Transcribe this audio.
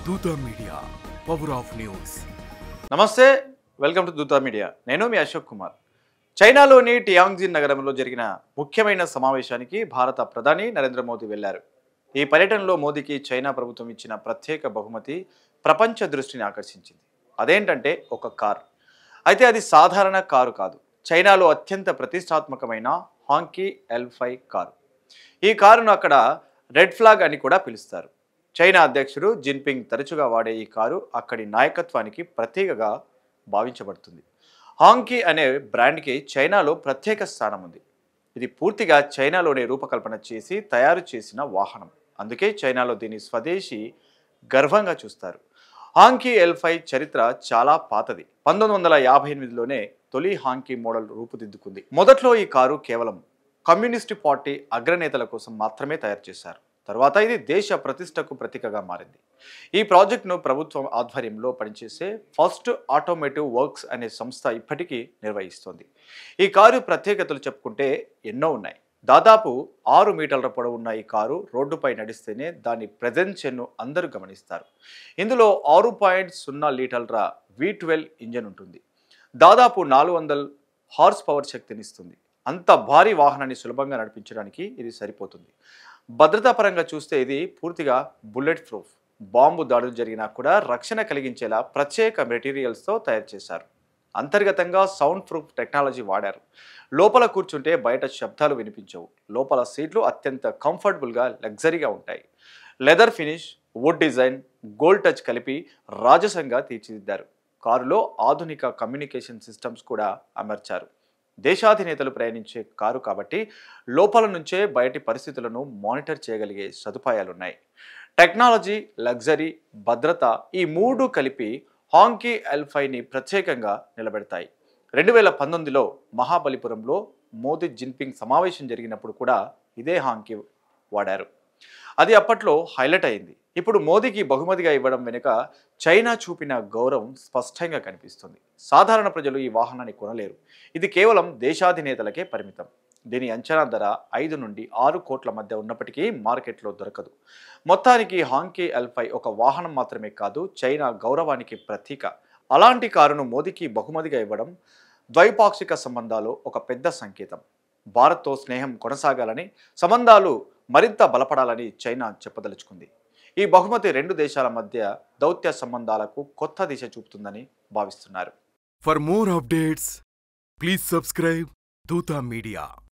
Dootha media power of news. నమస్తే, welcome to Dootha media. నేను మీ అశోక్ కుమార్. చైనాలోని టియాంగ్జిన్ నగరంలో జరిగిన ముఖ్యమైన సమావేశానికి భారత ప్రధాని నరేంద్ర మోదీ వెళ్లారు. ఈ పర్యటనలో మోదీకి చైనా ప్రభుత్వం ఇచ్చిన ప్రత్యేక బహుమతి ప్రపంచ దృష్టిని ఆకర్షించింది. అదేంటంటే ఒక కారు. అయితే అది సాధారణ కారు కాదు, చైనాలో అత్యంత ప్రతిష్టాత్మకమైన హాంకీ L5 కారు. ఈ కారును అక్కడ రెడ్ ఫ్లాగ్ అని కూడా పిలుస్తారు. చైనా అధ్యక్షుడు జిన్పింగ్ తరచుగా వాడే ఈ కారు అక్కడి నాయకత్వానికి ప్రత్యేకగా భావించబడుతుంది. హాంకీ అనే బ్రాండ్కి చైనాలో ప్రత్యేక స్థానం ఉంది. ఇది పూర్తిగా చైనాలోనే రూపకల్పన చేసి తయారు చేసిన వాహనం. అందుకే చైనాలో దీని స్వదేశీ గర్వంగా చూస్తారు. హాంకీ L5 చరిత్ర చాలా పాతది. 1958లోనే తొలి హాంకీ మోడల్ రూపుదిద్దుకుంది. మొదట్లో ఈ కారు కేవలం కమ్యూనిస్టు పార్టీ అగ్రనేతల కోసం మాత్రమే తయారు చేశారు. తర్వాత ఇది దేశ ప్రతిష్టకు ప్రతీకగా మారింది. ఈ ప్రాజెక్టును ప్రభుత్వం ఆధ్వర్యంలో పనిచేసే ఫస్ట్ ఆటోమేటివ్ వర్క్స్ అనే సంస్థ ఇప్పటికీ నిర్వహిస్తోంది. ఈ కారు ప్రత్యేకతలు చెప్పుకుంటే ఎన్నో ఉన్నాయి. దాదాపు 6 మీటర్ల పొడవు ఉన్న ఈ కారు రోడ్డుపై నడిస్తేనే దాని ప్రెజెన్స్ను అందరూ గమనిస్తారు. ఇందులో 6.0 లీటర్ల V12 ఇంజన్ ఉంటుంది. దాదాపు 400 హార్స్ పవర్ శక్తినిస్తుంది. అంత భారీ వాహనాన్ని సులభంగా నడిపించడానికి ఇది సరిపోతుంది. భద్రతా పరంగా చూస్తే ఇది పూర్తిగా బుల్లెట్ ప్రూఫ్. బాంబు దాడులు జరిగినా కూడా రక్షణ కలిగించేలా ప్రత్యేక మెటీరియల్స్తో తయారు చేశారు. అంతర్గతంగా సౌండ్ ప్రూఫ్ టెక్నాలజీ వాడారు. లోపల కూర్చుంటే బయట శబ్దాలు వినిపించవు. లోపల సీట్లు అత్యంత కంఫర్టబుల్గా లగ్జరీగా ఉంటాయి. Leather finish, wood design, gold touch కలిపి రాజసంగా తీర్చిదిద్దారు. కారులో ఆధునిక కమ్యూనికేషన్ సిస్టమ్స్ కూడా అమర్చారు. దేశాధినేతలు ప్రయాణించే కారు కాబట్టి లోపల నుంచే బయటి పరిస్థితులను మానిటర్ చేయగలిగే సదుపాయాలున్నాయి. టెక్నాలజీ, లగ్జరీ, భద్రత ఈ మూడు కలిపి హాంకీ L5ని ప్రత్యేకంగా నిలబెడతాయి. 2019లో మహాబలిపురంలో మోదీ జిన్పింగ్ సమావేశం జరిగినప్పుడు కూడా ఇదే హాంకీ వాడారు. అది అప్పట్లో హైలైట్ అయింది. ఇప్పుడు మోదీకి బహుమతిగా ఇవ్వడం వెనుక చైనా చూపిన గౌరవం స్పష్టంగా కనిపిస్తుంది. సాధారణ ప్రజలు ఈ వాహనాన్ని కొనలేరు. ఇది కేవలం దేశాధినేతలకే పరిమితం. దీని అంచనా ధర 5 నుండి 6 కోట్ల మధ్య ఉన్నప్పటికీ మార్కెట్లో దొరకదు. మొత్తానికి హాంకీ L5 ఒక వాహనం మాత్రమే కాదు, చైనా గౌరవానికి ప్రతీక. అలాంటి కారును మోదీకి బహుమతిగా ఇవ్వడం ద్వైపాక్షిక సంబంధాలు ఒక పెద్ద సంకేతం. భారత్తో స్నేహం కొనసాగాలని, సంబంధాలు మరింత బలపడాలని చైనా చెప్పదలుచుకుంది. ఈ బహుమతి రెండు దేశాల మధ్య దౌత్య సంబంధాలకు కొత్త దిశ చూపుతుందని భావిస్తున్నారు. For more updates please subscribe Dootha media.